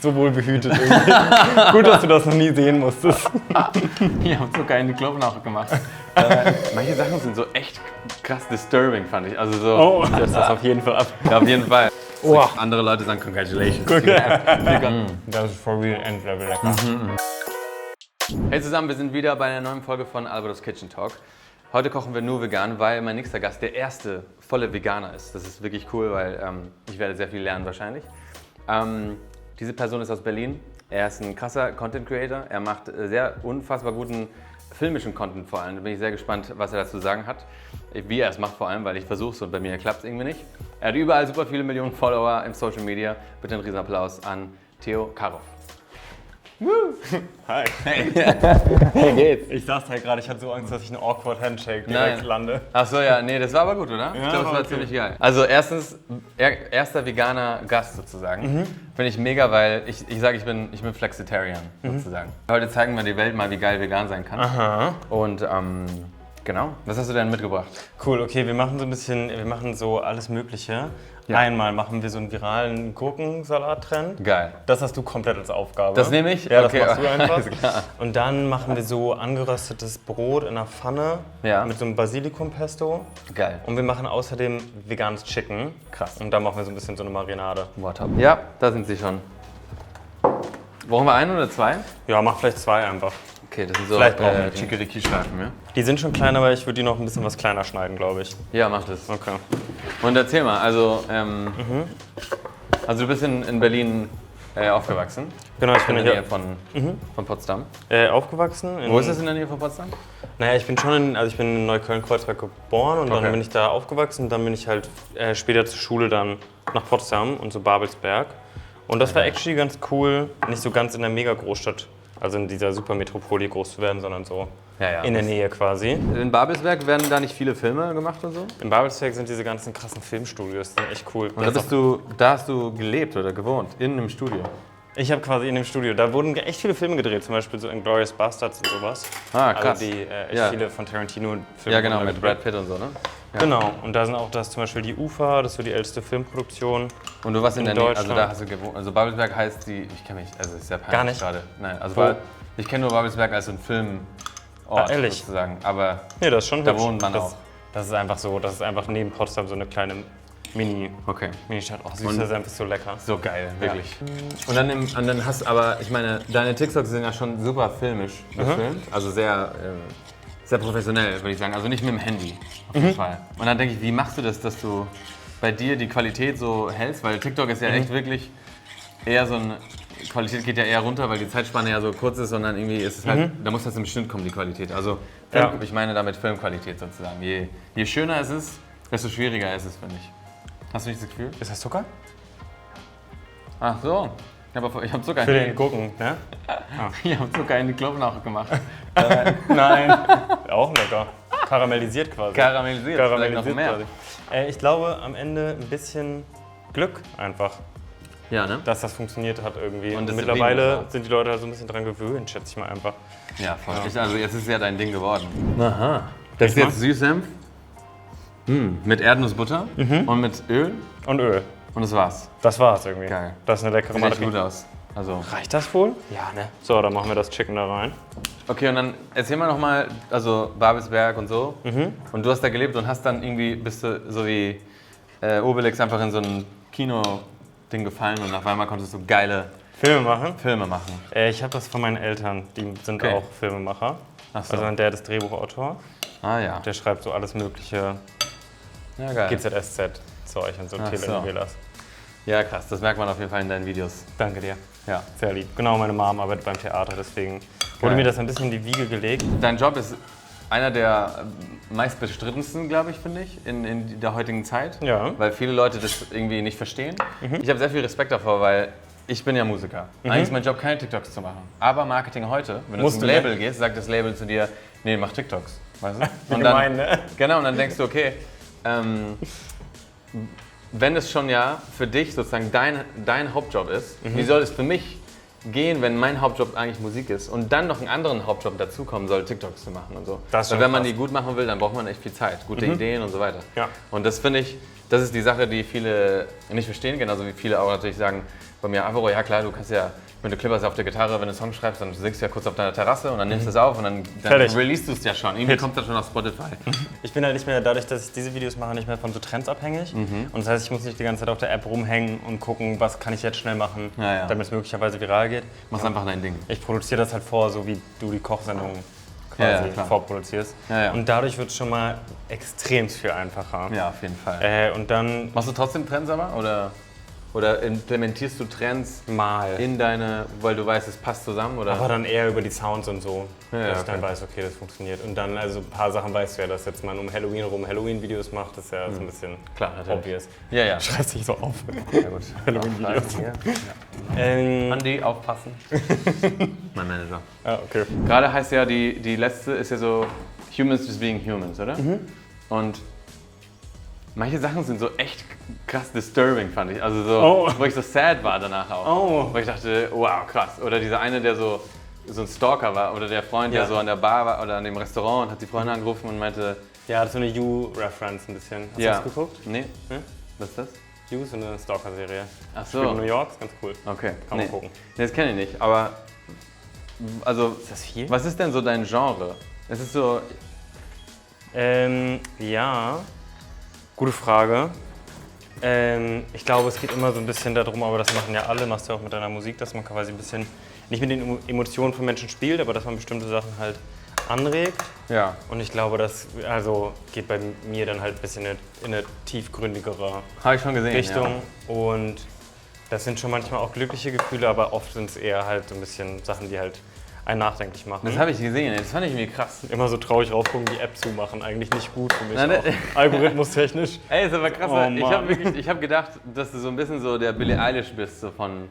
so wohl behütet irgendwie. Gut, dass du das noch nie sehen musstest. Ich habe sogar in die Knoblauch gemacht. Manche Sachen sind so echt krass disturbing, fand ich. Also so. Oh, das ist auf jeden Fall ab. Ja, auf jeden Fall. Oh. Andere Leute sagen Congratulations. Das ist for real Endlevel lecker. Hey zusammen, wir sind wieder bei einer neuen Folge von Albertos Kitchen Talk. Heute kochen wir nur vegan, weil mein nächster Gast der erste volle Veganer ist. Das ist wirklich cool, weil ich werde sehr viel lernen wahrscheinlich. Diese Person ist aus Berlin. Er ist ein krasser Content Creator. Er macht sehr unfassbar guten filmischen Content vor allem. Da bin ich sehr gespannt, was er dazu sagen hat. Wie er es macht vor allem, weil ich versuche es und bei mir klappt es irgendwie nicht. Er hat überall super viele Millionen Follower im Social Media. Bitte einen riesen Applaus an Theo Karoff. Hi. Wie geht's? Ich saß halt gerade, ich hatte so Angst, dass ich einen awkward Handshake direkt lande. Achso, ja, nee, das war aber gut, oder? Ja, ich glaube, das war ziemlich geil. Also erstens, erster veganer Gast sozusagen. Finde ich mega, weil ich sage, ich bin Flexitarian sozusagen. Heute zeigen wir die Welt mal, wie geil vegan sein kann. Aha. Und genau, was hast du denn mitgebracht? Cool, okay, wir machen so alles Mögliche. Ja. Einmal machen wir so einen viralen Gurkensalat-Trend. Geil. Das hast du komplett als Aufgabe. Das nehme ich? Ja, okay. das machst du einfach. Alles klar. Und dann machen wir so angeröstetes Brot in einer Pfanne mit so einem Basilikumpesto. Geil. Und wir machen außerdem veganes Chicken. Krass. Und da machen wir so ein bisschen so eine Marinade. Wow, top. Ja, da sind sie schon. Brauchen wir einen oder zwei? Ja, mach vielleicht zwei einfach. Okay, das sind so Vielleicht brauchen wir die. Chicoriki-Streifen, ja? Die sind schon klein, aber ich würde die noch ein bisschen was kleiner schneiden, glaube ich. Ja, mach das. Okay. Und erzähl mal, also, also du bist in Berlin aufgewachsen? Genau, ich bin in der Nähe hier von Potsdam. Aufgewachsen. Wo ist das in der Nähe von Potsdam? Naja, ich bin schon ich bin in Neukölln-Kreuzberg geboren und dann bin ich da aufgewachsen. Dann bin ich halt später zur Schule dann nach Potsdam und zu Babelsberg. Und das war actually ganz cool, nicht so ganz in der Mega-Großstadt, also in dieser Supermetropole groß zu werden, sondern so in der Nähe quasi. In Babelsberg werden da nicht viele Filme gemacht und so? In Babelsberg sind diese ganzen krassen Filmstudios, die sind echt cool. Und da hast du gelebt oder gewohnt, in einem Studio? Ich habe quasi in dem Studio, da wurden echt viele Filme gedreht, zum Beispiel so Inglourious Basterds und sowas. Ah, krass. Also die viele von Tarantino-Filme. Ja, genau, mit Brad Pitt und so, ne? Ja. Genau, und da sind auch zum Beispiel die UFA, das ist so die älteste Filmproduktion. Und du warst in der Nähe, also Deutschland. da hast du gewohnt. Also Babelsberg heißt ich kenne mich, also ist sehr peinlich Gar nicht? gerade. Nein, also ich kenne nur Babelsberg als so ein Filmort ehrlich? sozusagen, aber Nee, das ist schon da hübsch. wohnt man auch. Das ist einfach so, das ist einfach neben Potsdam so eine kleine Mini-Stadt. Oh, süß, das ist einfach so lecker. So geil, wirklich. Und dann hast du aber, ich meine, deine TikToks sind ja schon super filmisch gefilmt, also sehr professionell, würde ich sagen, also nicht mit dem Handy, auf jeden Fall. Und dann denke ich, wie machst du das, dass du bei dir die Qualität so hältst, weil TikTok ist ja echt wirklich eher so eine, Qualität geht ja eher runter, weil die Zeitspanne ja so kurz ist, sondern irgendwie ist es halt, da muss das im Schnitt kommen, die Qualität. Also ich meine damit Filmqualität sozusagen. Je schöner es ist, desto schwieriger ist es, finde ich. Hast du nicht das Gefühl? Ist das Zucker? Ach so. Ich habe Zucker Für den Gurken, ne? Ich habe Zucker in die Knoblauch gemacht. Nein. Auch lecker. Karamellisiert quasi. Karamellisiert Karamellisiert noch mehr. quasi. Ich glaube, am Ende ein bisschen Glück einfach, Ja, ne? dass das funktioniert hat irgendwie. Und Und das mittlerweile sind die Leute halt so ein bisschen dran gewöhnt, schätze ich mal einfach. Ja, voll. Also jetzt ist es ja dein Ding geworden. Aha. Das ist jetzt Süßsenf mit Erdnussbutter und mit Öl Und Öl. und das war's. Das war's irgendwie. Geil. Das ist eine leckere Sieht echt gut Margarine. aus. Also. Reicht das wohl? Ja, ne? So, dann machen wir das Chicken da rein. Okay, und dann erzähl mal nochmal, also Babelsberg und so. Und du hast da gelebt und hast dann irgendwie, bist du so wie Obelix einfach in so ein Kino-Ding gefallen und auf einmal konntest du geile Filme machen. Ich habe das von meinen Eltern, die sind auch Filmemacher. Ach so. Also mein Dad ist Drehbuchautor. Ah ja. Der schreibt so alles mögliche Ja, geil. GZSZ-Zeug und so Telenovelas. Ja, krass. Das merkt man auf jeden Fall in deinen Videos. Danke dir. Ja. Sehr lieb. Genau, meine Mom arbeitet beim Theater, deswegen wurde mir das ein bisschen in die Wiege gelegt. Dein Job ist einer der meistbestrittensten, glaube ich, finde ich, in der heutigen Zeit. Ja. Weil viele Leute das irgendwie nicht verstehen. Ich habe sehr viel Respekt davor, weil ich bin ja Musiker. Eigentlich ist mein Job, keine TikToks zu machen. Aber Marketing heute, wenn du zum Label gehst, sagt das Label zu dir, nee, mach TikToks. Weißt du? Und dann, ne? Genau, und dann denkst du, okay, wenn es schon ja für dich sozusagen dein Hauptjob ist, wie soll es für mich gehen, wenn mein Hauptjob eigentlich Musik ist und dann noch einen anderen Hauptjob dazukommen soll, TikToks zu machen und so. Das Weil wenn man die gut machen will, dann braucht man echt viel Zeit, gute Ideen und so weiter. Ja. Und das finde ich, das ist die Sache, die viele nicht verstehen, genauso wie viele auch natürlich sagen, bei mir einfach, ja klar, du kannst ja, wenn du klipperst auf der Gitarre, wenn du einen Song schreibst, dann singst du ja kurz auf deiner Terrasse und dann nimmst du es auf und dann releast du es ja schon. Irgendwie kommt das schon auf Spotify. Ich bin halt nicht mehr, dadurch, dass ich diese Videos mache, nicht mehr von so Trends abhängig. Und das heißt, ich muss nicht die ganze Zeit auf der App rumhängen und gucken, was kann ich jetzt schnell machen, damit es möglicherweise viral geht. Machst einfach dein Ding. Ich produziere das halt vor, so wie du die Kochsendung quasi vorproduzierst. Und dadurch wird es schon mal extrem viel einfacher. Ja, auf jeden Fall. Und dann machst du trotzdem Trends aber? Oder implementierst du Trends mal in deine, weil du weißt, es passt zusammen? Oder? Aber dann eher über die Sounds und so, dass ich dann weiß, okay, das funktioniert. Und dann, also ein paar Sachen weißt du ja, dass jetzt man um Halloween rum Halloween-Videos macht, das ist ja so ein bisschen obvious. Ja. Schreib dich so auf. Ja gut. Halloween-Videos. Andi, aufpassen. Mein Manager. Ah, okay. Gerade heißt ja, die letzte ist ja so Humans just being humans, oder? Und manche Sachen sind so echt krass disturbing, fand ich. Also so, wo ich so sad war danach auch. Wo ich dachte, wow, krass. Oder dieser eine, der so ein Stalker war. Oder der Freund, der so an der Bar war oder an dem Restaurant und hat die Freundin angerufen und meinte... Ja, das ist so eine You-Reference ein bisschen. Hast du das geguckt? Nee. Was ist das? You ist so eine Stalker-Serie. Ach so. In New York, ist ganz cool. Okay. Kann man gucken. Nee, das kenne ich nicht. Aber, also... Ist das viel? Was ist denn so dein Genre? Es ist so... Ja... Gute Frage. Ich glaube, es geht immer so ein bisschen darum, aber das machen ja alle, machst du ja auch mit deiner Musik, dass man quasi ein bisschen nicht mit den Emotionen von Menschen spielt, aber dass man bestimmte Sachen halt anregt. Ja. Und ich glaube, das geht bei mir dann halt ein bisschen in eine tiefgründigere Habe ich schon gesehen, Richtung. Ja. Und das sind schon manchmal auch glückliche Gefühle, aber oft sind es eher halt so ein bisschen Sachen, die halt einen nachdenklich machen. Das habe ich gesehen, das fand ich irgendwie krass. Immer so traurig raufgucken, die App zumachen, eigentlich nicht gut für mich. Algorithmustechnisch. Ey, ist aber krass. Oh, ich hab gedacht, dass du so ein bisschen so der Billie Eilish bist, so von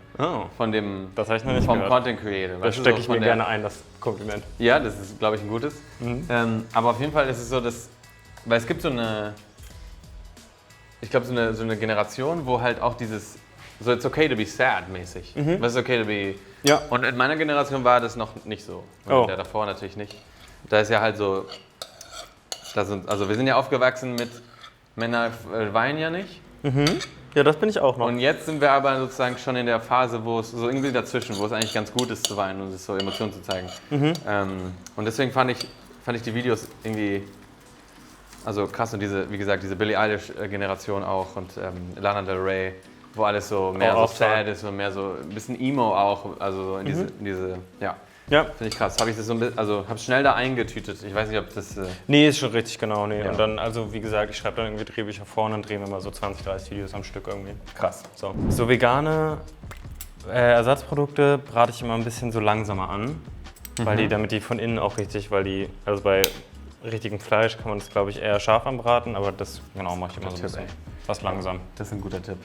dem das ich noch nicht vom gehört. Content Creator. Das stecke ich mir gerne ein, das Kompliment. Ja, das ist, glaube ich, ein gutes. Aber auf jeden Fall ist es so, dass, weil es gibt so eine, ich glaube, so eine Generation, wo halt auch dieses, so it's okay to be sad mäßig. Was ist okay to be... Ja. Und in meiner Generation war das noch nicht so. Und der davor natürlich nicht. Da ist ja halt so, also wir sind ja aufgewachsen mit Männer weinen ja nicht. Ja, das bin ich auch noch. Und jetzt sind wir aber sozusagen schon in der Phase, wo es so irgendwie dazwischen, wo es eigentlich ganz gut ist zu weinen und es so Emotionen zu zeigen. Und deswegen fand ich die Videos irgendwie, also krass, und diese, wie gesagt, diese Billie Eilish-Generation auch und Lana Del Rey, wo alles so mehr so sad ist und mehr so ein bisschen Emo auch, also so in diese ja. Finde ich krass. Habe ich das so ein bisschen, also habe schnell da eingetütet. Ich weiß nicht, ob das... Nee, ist schon richtig, genau. Nee. Ja. Und dann, also wie gesagt, ich schreibe dann irgendwie Drehbücher vor und dann drehen wir mal so 20, 30 Videos am Stück irgendwie. Krass. So vegane Ersatzprodukte brate ich immer ein bisschen so langsamer an, weil damit die von innen auch richtig, also bei richtigem Fleisch kann man das, glaube ich, eher scharf anbraten, aber das mache ich immer so ein bisschen was langsam. Das ist ein guter Tipp.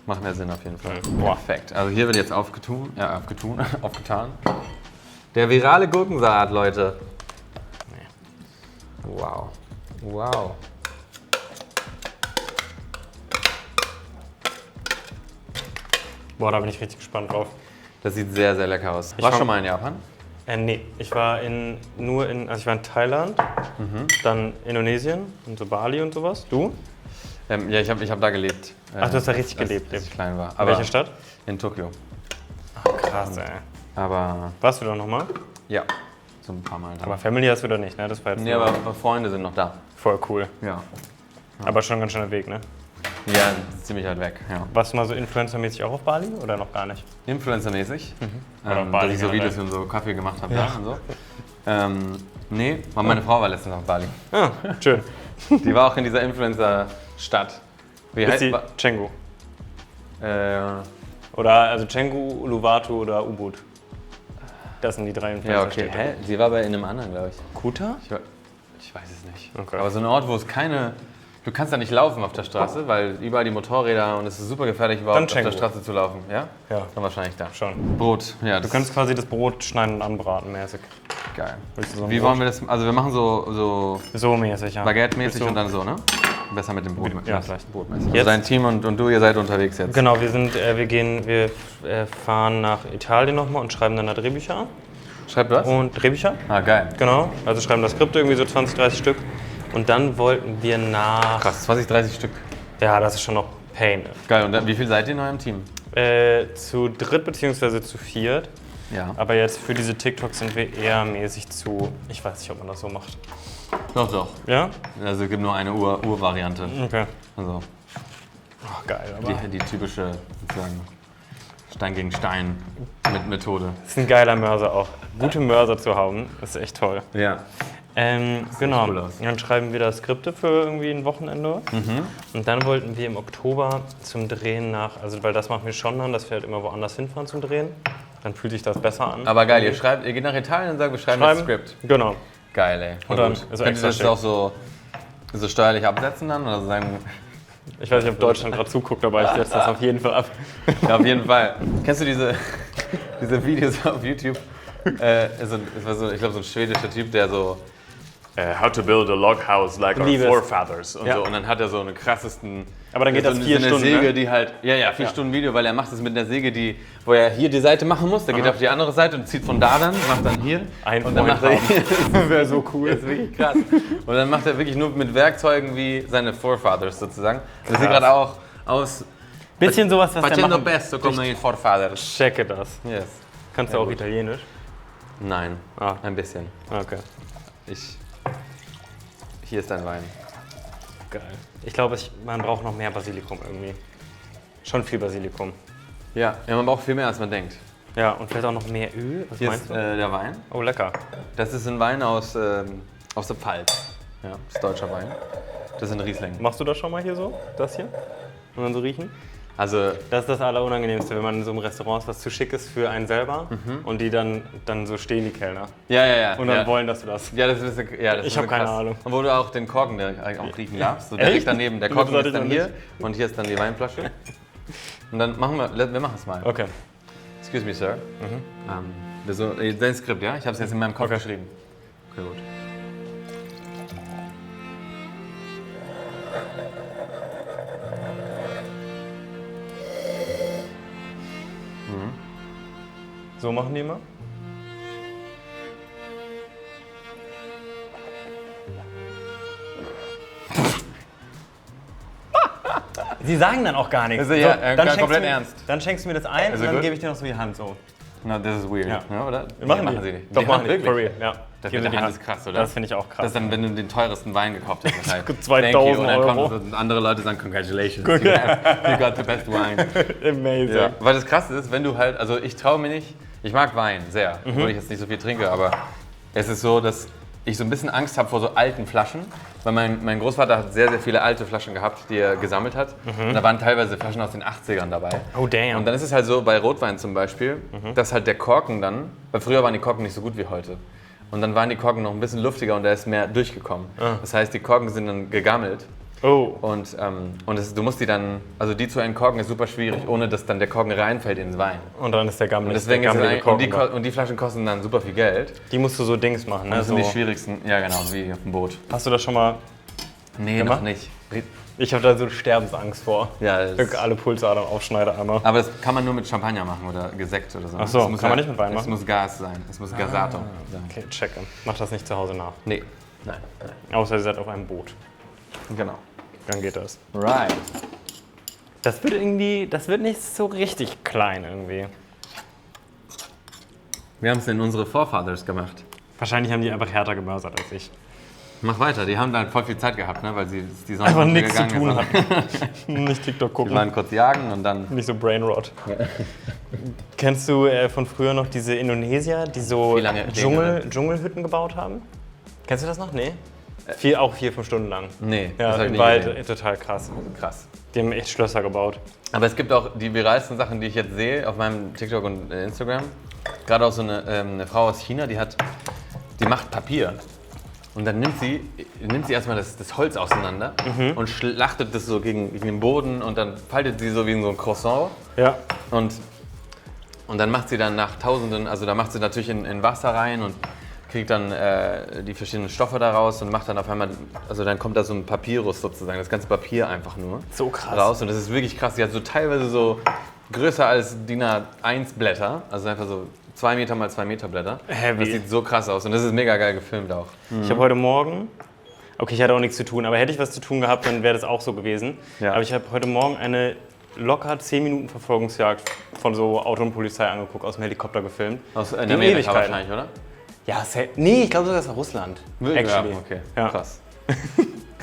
Macht mehr Sinn auf jeden Fall. Perfekt. Also hier wird jetzt aufgetan. Der virale Gurkensalat, Leute. Wow. Wow. Boah, da bin ich richtig gespannt drauf. Das sieht sehr, sehr lecker aus. Warst du schon mal in Japan? Nee, ich war ich war in Thailand, dann Indonesien und so Bali und sowas. Du? Ja, ich hab da gelebt. Ach, du hast da richtig gelebt. Als ich klein war. Aber welche Stadt? In Tokio. Ach, krass, ey. Aber... Warst du da nochmal? Ja, so ein paar Mal. Aber Family hast du da nicht, ne? Das war jetzt nee, aber Freunde sind noch da. Voll cool. Ja. Aber schon ganz schöner Weg, ne? Ja, ziemlich weit weg, ja. Warst du mal so Influencer-mäßig auch auf Bali oder noch gar nicht? Influencer-mäßig? Oder auf dass Bali ich so generell. Videos und so Kaffee gemacht habe da und so. Nee, meine Frau war letztens auf Bali. Ah, schön. Die war auch in dieser Influencer-Stadt. Wie Ist die Canggu? Oder also Canggu, Uluwatu oder Ubud. Das sind die drei Influencer-Städte. Hä? Sie war bei in einem anderen, glaube ich. Kuta? Ich weiß es nicht. Okay. Aber so ein Ort, wo es keine... Du kannst da nicht laufen auf der Straße, weil überall die Motorräder und es ist super gefährlich, überhaupt auf der Straße zu laufen. Ja? Ja. Dann wahrscheinlich da. Schon. Brot, ja. Du kannst quasi das Brot schneiden und anbraten mäßig. Geil. So Wie wollen wir das... Also wir machen so So mäßig, ja. Baguette-mäßig So. und dann so, ne? Besser mit dem Brot. Ja, vielleicht. Brotmäßig. Also Jetzt? dein Team und du, ihr seid unterwegs jetzt. Genau, wir fahren nach Italien nochmal und schreiben dann da Drehbücher an. Schreibt was? Und Drehbücher, Ah, geil. genau. Also schreiben das Skript irgendwie so 20, 30 Stück. Und dann wollten wir nach... Krass, 20, 30 Stück. Ja, das ist schon noch Pain. Geil, und dann, wie viel seid ihr in eurem Team? Zu dritt bzw. zu viert. Ja. Aber jetzt für diese TikToks sind wir eher mäßig zu... Ich weiß nicht, ob man das so macht. Doch. Ja? Also es gibt nur eine Ur-Variante. Okay. Also Oh, geil, aber... die typische sozusagen Stein gegen Stein mit Methode. Das ist ein geiler Mörser auch. Gute Mörser zu haben, ist echt toll. Ja. Genau. cool aus. Dann schreiben wir da Skripte für irgendwie ein Wochenende. Und dann wollten wir im Oktober zum Drehen also weil das machen wir schon dann, dass wir halt immer woanders hinfahren zum Drehen. Dann fühlt sich das besser an. Aber geil, ihr geht nach Italien und sagt, wir schreiben das Skript. Genau. Geil, ey. Und dann gut. ist er Könnt ihr extra das auch so steuerlich absetzen dann? Oder sagen, Ich weiß nicht, ob Deutschland gerade zuguckt, aber ich setze das auf jeden Fall ab. ja, auf jeden Fall. Kennst du diese Videos auf YouTube? Ich glaube, so ein schwedischer Typ, der so How to build a log house like our forefathers und Ja. so. Und dann hat er so eine krassesten... Aber dann geht das 4 so eine Stunden, Säge, ne? die halt... Ja, 4 Stunden Video, weil er macht es mit einer Säge, wo er hier die Seite machen muss. Der geht auf die andere Seite und zieht von da dann, macht dann hier. Ein und dann macht er... Das wäre so cool. Das ist wirklich krass. Und dann macht er wirklich nur mit Werkzeugen wie seine Forefathers sozusagen. Das sieht gerade auch aus... Bisschen sowas, was der Facendo machen. pesto come i forefathers. Checke das. Yes. Kannst du auch Italienisch? Nein, Ah. ein bisschen. Okay. Hier ist dein Wein. Geil. Ich glaube, man braucht noch mehr Basilikum irgendwie. Schon viel Basilikum. Ja, man braucht viel mehr, als man denkt. Ja, und vielleicht auch noch mehr Öl. Was Hier meinst ist du? der Wein. Oh, lecker. Das ist ein Wein aus der Pfalz. Ja, das ist deutscher Wein. Das ist ein Riesling. Machst du das schon mal hier so? Das hier? Und dann so riechen? Also, Das ist das Allerunangenehmste, wenn man in so einem Restaurant ist, was zu schick ist für einen selber und die dann so stehen, die Kellner. ja. Und dann wollen, dass du das. Ja, das ist ein bisschen, ja, das Ich ist hab keine krass. Ahnung. Und wo du auch den Korken auch riechen darfst. So Echt? direkt daneben. Der Das Korken hatte ist ich dann noch hier und hier ist dann die Weinflasche. Und dann machen wir es mal. Okay. Excuse me, Sir. Dein Skript, ja? Ich habe es jetzt in meinem Kopf geschrieben. Okay, gut. So machen die immer? Sie sagen dann auch gar nichts. Also, ja, dann komplett schenkst du mir, ernst. Dann schenkst du mir das ein Also und dann gut? gebe ich dir noch so die Hand so. No, this is weird. Ja. Ja, oder? Machen Nee, die? sie nicht. Doch, Die machen Hand die. wirklich? For real, ja. Das Geben mit die der Hand ist krass, oder? Das finde ich auch krass. Das ist dann, wenn du den teuersten Wein gekauft hast. Wahrscheinlich. 2000 Thank you. Und dann Euro. kommen so andere Leute sagen, congratulations, you got the best wine. Amazing. Ja. Weil das Krasse ist, wenn du halt, also ich traue mir nicht, ich mag Wein sehr, obwohl ich jetzt nicht so viel trinke, aber es ist so, dass ich so ein bisschen Angst habe vor so alten Flaschen, weil mein Großvater hat sehr, sehr viele alte Flaschen gehabt, die er gesammelt hat. Und da waren teilweise Flaschen aus den 80ern dabei. Oh, damn. Und dann ist es halt so, bei Rotwein zum Beispiel, dass halt der Korken dann, weil früher waren die Korken nicht so gut wie heute. Und dann waren die Korken noch ein bisschen luftiger und da ist mehr durchgekommen. Das heißt, die Korken sind dann gegammelt. Oh. Und du musst die dann, also die zu entkorken ist super schwierig, ohne dass dann der Korken reinfällt in den Wein. Und dann ist der Gammel. Und deswegen der ist es gammelige eigentlich, Korken. und die Flaschen kosten dann super viel Geld. Die musst du so Dings machen, ne? Das sind So. die schwierigsten, ja genau, wie auf dem Boot. Hast du das schon mal? Nee, Gemacht? noch nicht. Ich habe da so Sterbensangst vor. Ja, Ich alle Pulsadern aufschneide einmal. aber das kann man nur mit Champagner machen oder Gesekt oder so. Ach so, Es muss kann man nicht mit Wein Es machen? muss Gas sein, es muss Gasato sein. Okay, checke. Mach das nicht zu Hause nach. Nee, nein. Außer ihr seid auf einem Boot. Genau. Dann geht das. Right. Das wird nicht so richtig klein irgendwie. Wir haben es in unsere Forefathers gemacht. Wahrscheinlich haben die einfach härter gemörsert als ich. Mach weiter, die haben dann voll viel Zeit gehabt, ne, weil sie die Sonne Einfach nichts zu gegangen tun ist. hatten. Nicht TikTok Die gucken. waren kurz jagen und dann... Nicht so Brainrot. Kennst du von früher noch diese Indonesier, die so Wie lange? Dschungelhütten gebaut haben? Kennst du das noch? Nee? Auch 4-5 Stunden lang. Nee, Ja, das hab ich im nie Wald, gesehen. total krass. Krass. Die haben echt Schlösser gebaut. Aber es gibt auch die viralsten Sachen, die ich jetzt sehe auf meinem TikTok und Instagram. Gerade auch so eine Frau aus China, die macht Papier. Und dann nimmt sie erstmal das Holz auseinander und schlachtet das so gegen den Boden und dann faltet sie so wie so ein Croissant. Ja. Und dann macht sie dann nach Tausenden, also da macht sie natürlich in Wasser rein und kriegt dann die verschiedenen Stoffe daraus und macht dann auf einmal, also dann kommt da so ein Papyrus sozusagen, das ganze Papier einfach nur So krass. raus. Und das ist wirklich krass. Die hat so teilweise so größer als DIN A1 Blätter, also einfach so 2 Meter mal 2 Meter Blätter. Heavy. Das sieht so krass aus und das ist mega geil gefilmt auch. Ich habe heute Morgen, okay, ich hatte auch nichts zu tun, aber hätte ich was zu tun gehabt, dann wäre das auch so gewesen. Ja. Aber ich habe heute Morgen eine locker 10 Minuten Verfolgungsjagd von so Auto und Polizei angeguckt, aus dem Helikopter gefilmt. Aus Die Amerika Ewigkeiten. wahrscheinlich, oder? Ja, nee, ich glaube sogar, das war Russland. Actually. Ja, okay. Ja. Krass.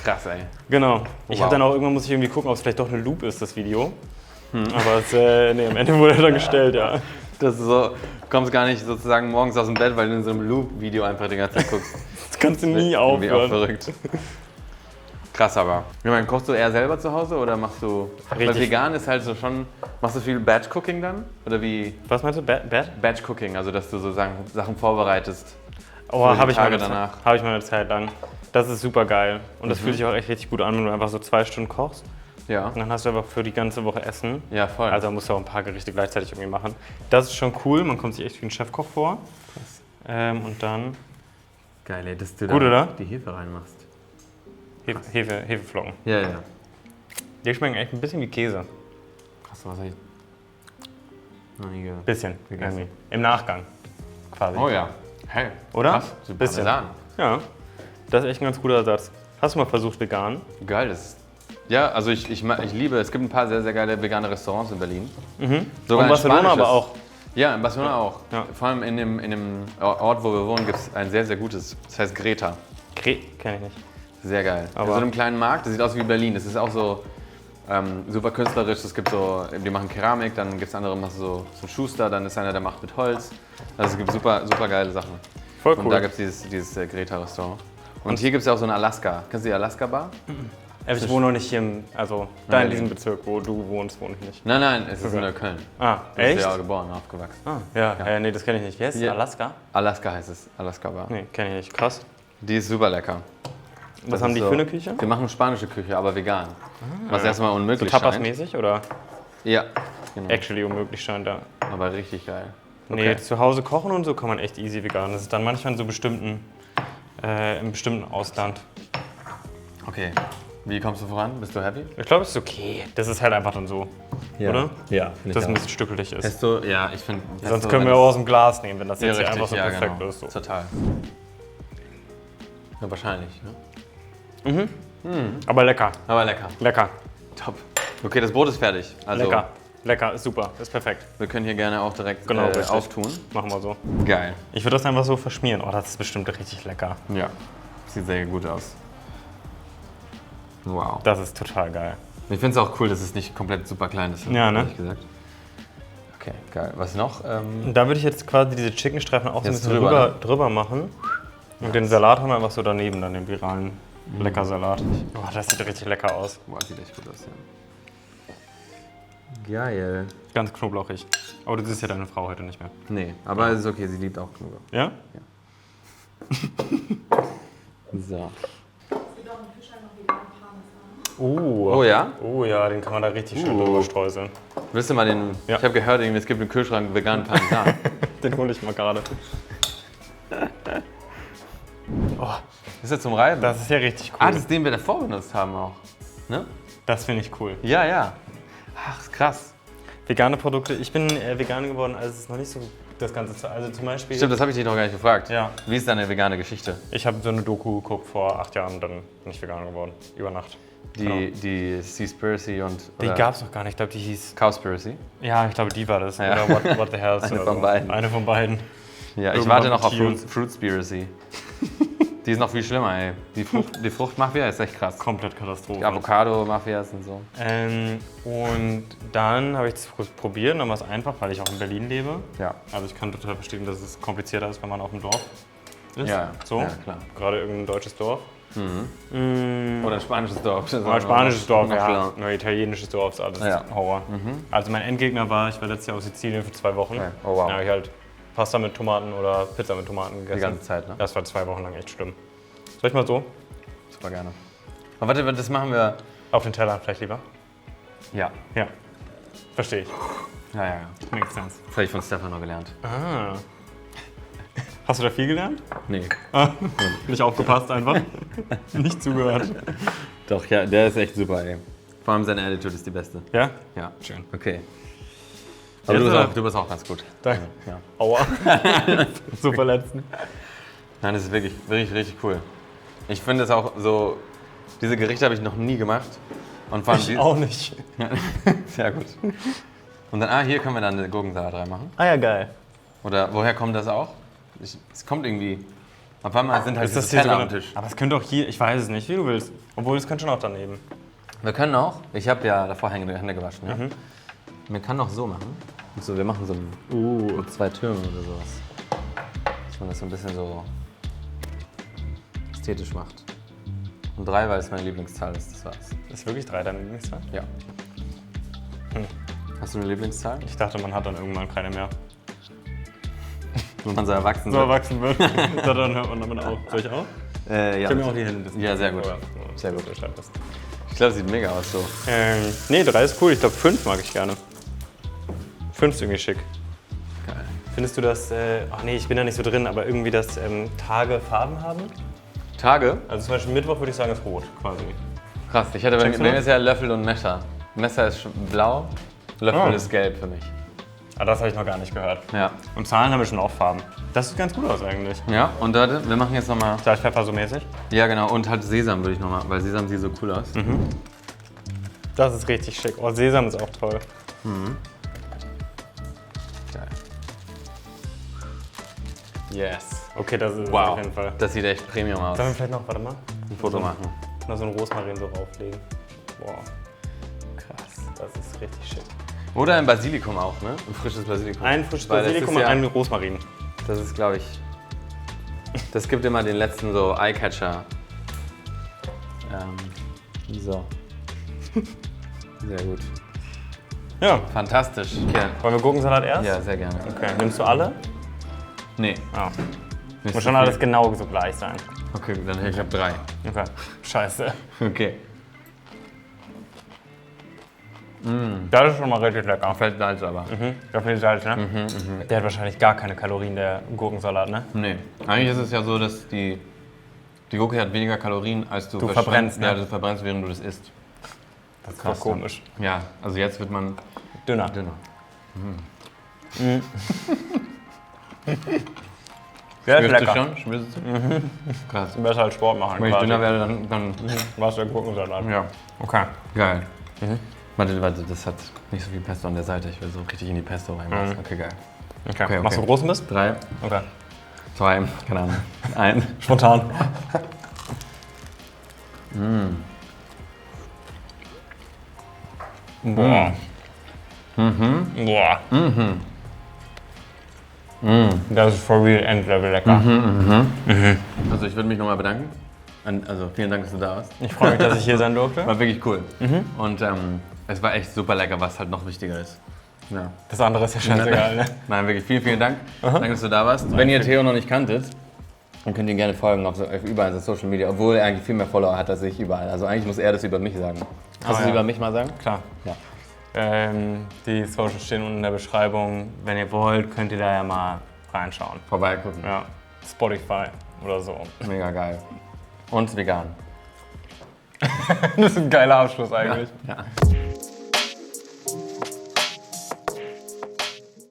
Krass, ey. Genau. Ich Wow. habe dann auch irgendwann muss ich irgendwie gucken, ob es vielleicht doch eine Loop ist, das Video. Aber es, nee, am Ende wurde er dann gestellt, ja. Das ist so, du kommst gar nicht sozusagen morgens aus dem Bett, weil du in so einem Loop-Video einfach die ganze Zeit guckst. Das kannst du nie Irgendwie auch aufhören. verrückt. Krass aber. Ich meine, kochst du eher selber zu Hause oder machst du... Weil Richtig. vegan ist halt so schon... Machst du viel Batch-Cooking dann? Oder wie... Was meinst du? Bad? Batch-Cooking, also dass du so Sachen vorbereitest. Oh, Für die habe ich, Tage mal danach. hab ich mal eine Zeit lang. Das ist super geil. Und das fühlt sich auch echt richtig gut an, wenn du einfach so 2 Stunden kochst. Ja. Und dann hast du einfach für die ganze Woche Essen. Ja, voll. Also da musst du auch ein paar Gerichte gleichzeitig irgendwie machen. Das ist schon cool, man kommt sich echt wie ein Chefkoch vor. Und dann Geil, ey, dass du Gut, da oder? die Hefe reinmachst. Hefeflocken. Ja, ja. Die schmecken echt ein bisschen wie Käse. Krass, was hab ich noch nie gehört. Bisschen. Gegessen. Irgendwie. Im Nachgang. Quasi. Oh ja. Hey. Oder? Krass, so Bisschen. Parmesan. Ja. Das ist echt ein ganz guter Ersatz. Hast du mal versucht, vegan? Geil, das ist... Ja, also ich liebe, es gibt ein paar sehr, sehr geile vegane Restaurants in Berlin. Sogar Und ein Barcelona spanisches. aber auch. Ja, in Barcelona auch. Ja. Vor allem in dem Ort, wo wir wohnen, gibt es ein sehr, sehr gutes. Das heißt Greta. Kenn ich nicht. Sehr geil. Aber- In so einem kleinen Markt, das sieht aus wie Berlin. Das ist auch so super künstlerisch. Es gibt so, die machen Keramik, dann gibt es andere, machen so einen Schuster, dann ist einer, der macht mit Holz. Also es gibt super, super geile Sachen. Voll Und cool. da gibt es dieses Greta-Restaurant. Und hier gibt es ja auch so eine Alaska. Kennst du die Alaska-Bar? Ich wohne noch nicht hier, also da in Nein. diesem Bezirk, wo du wohnst, wohne ich nicht. Nein, nein, es ist in Neukölln. Ah, Da bist echt? du ja geboren, aufgewachsen. Ah, ja. Nee, das kenne ich nicht. Wie heißt es? Ja. Alaska? Alaska heißt es, Alaska-Bar. Nee, kenne ich nicht. Krass. Die ist super lecker. Was Das haben ist die so- für eine Küche? Wir machen spanische Küche, aber vegan. Was erstmal So unmöglich scheint. Tapas-mäßig oder Ja, genau. actually unmöglich scheint da? Aber richtig geil. Nee, Okay. zu Hause kochen und so kann man echt easy vegan. Das ist dann manchmal in so bestimmten, im bestimmten Ausland. Okay. Wie kommst du voran? Bist du happy? Ich glaube, es ist okay. Das ist halt einfach dann so, oder? Ja, Dass es ein bisschen stückelig ist. Pesto, ja, ich finde. Sonst können wir auch aus dem Glas nehmen, wenn das jetzt hier richtig, einfach so ja, perfekt genau. ist. So. Total. Ja, wahrscheinlich, ne? Aber lecker, Aber lecker. lecker, Top. Okay, das Brot ist fertig. Also, lecker. Lecker, ist super, ist perfekt. wir können hier gerne auch direkt Genau, richtig. auftun. Machen wir so. Geil. Ich würde das einfach so verschmieren. Oh, das ist bestimmt richtig lecker. Ja. Sieht sehr gut aus. Wow. Das ist total geil. Ich finde es auch cool, dass es nicht komplett super klein ist. Ja, ne? ehrlich gesagt. Okay, geil. Was noch? Und da würde ich jetzt quasi diese Chickenstreifen auch so ein Jetzt bisschen drüber, drüber machen. Und den Salat haben wir einfach so daneben, dann den viralen Leckersalat. Oh, das sieht richtig lecker aus. Boah, sieht echt gut aus, ja. Geil. Ganz knoblauchig. Aber du siehst ja deine Frau heute nicht mehr. Nee, aber es ist okay, sie liebt auch Knoblauch. Ja? So. Oh ja? Oh ja, den kann man da richtig schön drüber streuseln. Willst du mal den... Ja. Ich habe gehört, es gibt im Kühlschrank veganen Parmesan. Den hole ich mal gerade. Ist das zum Reiben? Das ist ja richtig cool. Das ist den wir davor benutzt haben auch. Ne? Das finde ich cool. Ja, ja. Ach, ist krass. Vegane Produkte. Ich bin vegan geworden, als es noch nicht so das Ganze zu. Also zum Beispiel. Stimmt, das habe ich dich noch gar nicht gefragt. Ja. Wie ist deine vegane Geschichte? Ich habe so eine Doku geguckt vor 8 Jahren, dann bin ich vegan geworden. Über Nacht. Die Seaspiracy und... Die oder gab es noch gar nicht. Ich glaube, die hieß. Cowspiracy. Ja, ich glaube, die war das. Ja. Oder What the Hell. Eine oder von so. beiden. Eine von beiden. Ja, ich Irgendwann warte noch auf Tieren. Fruitspiracy. Die ist noch viel schlimmer, ey. Die Fruchtmafia ist echt krass. Komplett Katastrophe. Die Avocado-Mafias und so. Und dann habe ich es probiert, dann war es einfach, weil ich auch in Berlin lebe. Ja. Also ich kann total verstehen, dass es komplizierter ist, wenn man auf dem Dorf ist. Ja, So, ja, klar. gerade irgendein deutsches Dorf. Oder ein spanisches Dorf. Oder ein spanisches Dorf, Noch ja. schlimmer. Oder italienisches Dorf, ist alles Ja. Horror. Also mein Endgegner war, ich war letztes Jahr auf Sizilien für 2 Wochen. Okay. Oh, wow. Da habe ich halt Pasta mit Tomaten oder Pizza mit Tomaten gegessen. Die ganze Zeit, ne? Das war 2 Wochen lang echt schlimm. Soll ich mal so? Super gerne. Aber warte, das machen wir... Auf den Teller vielleicht lieber? Ja. Ja. Verstehe ich. Ja, ja. Makes sense. Das habe ich von Stefan noch gelernt. Ah. Hast du da viel gelernt? Nee. Nicht aufgepasst einfach? Nicht zugehört. Doch, ja, der ist echt super, ey. Vor allem seine Attitude ist die beste. Ja? Ja. Schön. Okay. Aber Jetzt, du bist auch ganz gut. Danke. Ja. Aua. So verletzen. Nein, das ist wirklich richtig, richtig cool. Ich finde es auch so, diese Gerichte habe ich noch nie gemacht. Und vor allem Ich auch nicht. Sehr gut. Und dann, hier können wir dann eine Gurkensalat reinmachen. Ah ja, geil. Oder woher kommt das auch? Es kommt irgendwie. Auf einmal sind halt Ist das diese hier Teller sogar am Tisch. Aber es könnte auch hier, ich weiß es nicht, wie du willst. Obwohl, es könnte schon auch daneben. Wir können auch, ich habe ja davor Hände gewaschen, ja? Wir können auch so machen. Und so, wir machen so mit 2 Türmen oder sowas. Dass man das so ein bisschen so ästhetisch macht. Und 3, weil es meine Lieblingszahl ist, das war's. Ist wirklich 3 deine Lieblingszahl? Ja. Hast du eine Lieblingszahl? Ich dachte, man hat dann irgendwann keine mehr. Wenn man so erwachsen So wird. erwachsen wird, dann hört man damit auf. Soll ich auch? Ja. Ich habe mir auch die Hände. Ja, sehr gut. Sehr gut. Ich glaube, es sieht mega aus so. Nee, 3 ist cool. Ich glaube, 5 mag ich gerne. 5 ist irgendwie schick. Geil. Findest du das, ach nee, ich bin da nicht so drin, aber irgendwie, dass Tage Farben haben? Tage? Also zum Beispiel Mittwoch würde ich sagen, ist rot quasi. Krass. Ich hätte bei Checkst du mir noch? ist ja Löffel und Messer. Messer ist blau, Löffel Ah. ist gelb für mich. Ah, das habe ich noch gar nicht gehört. Ja. Und Zahlen haben wir schon auch Farben. Das sieht ganz gut aus eigentlich. Ja, und warte, wir machen jetzt nochmal. Salz, Pfeffer so mäßig. Ja, genau. Und halt Sesam würde ich nochmal, weil Sesam sieht so cool aus. Das ist richtig schick. Oh, Sesam ist auch toll. Geil. Yes. Okay, das ist Wow. auf jeden Fall. Das sieht echt Premium aus. Sollen wir vielleicht noch, warte mal, Ein Foto machen. noch so ein Rosmarin so rauflegen? Boah. Krass. Das ist richtig schick. Oder ein Basilikum auch, ne? Ein frisches Basilikum. Ein frisches Weil das Basilikum ist und ja- ein Rosmarin. Das ist, glaube ich. Das gibt immer den letzten so Eyecatcher. So. Sehr gut. Ja. Fantastisch. Okay. Wollen wir Gurkensalat erst? Ja, sehr gerne. Okay. Nimmst du alle? Nee. Ja. Nicht Muss so schon viel. alles genau so gleich sein. Okay, dann ich habe 3. Okay. Scheiße. Okay. Das ist schon mal richtig lecker. Fällt Salz aber. Da viel Salz, ne? Der hat wahrscheinlich gar keine Kalorien, der Gurkensalat, ne? Nee. Eigentlich ist es ja so, dass die Gurke hat weniger Kalorien, als du verbrennst, ne? Ja, du verbrennst, während du das isst. Das ist Krass, doch komisch. Ja, also jetzt wird man Dünner. dünner. Der ist Spürst lecker. du schon? Spürst du? Krass. Besser als Sport machen. Wenn ich quasi. dünner werde, dann Was der Gurkensalat. ja. Okay. Geil. Warte, das hat nicht so viel Pesto an der Seite. Ich will so richtig in die Pesto reinmachen. Okay, geil. Okay. Okay. Machst du großen Mist? 3, Okay. 2, keine Ahnung. 1. Spontan. Boah. Boah. Das ist for real Endlevel lecker. Also ich würde mich nochmal bedanken. Also vielen Dank, dass du da warst. Ich freue mich, dass ich hier sein durfte. War wirklich cool. Und es war echt super lecker, was halt noch wichtiger ist. Ja. Das andere ist ja scheißegal, ne? Nein, wirklich vielen, vielen Dank. Danke, dass du da warst. Wenn ihr Theo noch nicht kanntet, dann könnt ihr ihn gerne folgen auf überall in Social Media, obwohl er eigentlich viel mehr Follower hat als ich überall. Also eigentlich muss er das über mich sagen. Kannst du es ja. über mich mal sagen? Klar. Ja. Die Socials stehen unten in der Beschreibung. Wenn ihr wollt, könnt ihr da ja mal reinschauen. Vorbeigucken. Ja. Spotify oder so. Mega geil. Und vegan. Das ist ein geiler Abschluss eigentlich. Ja.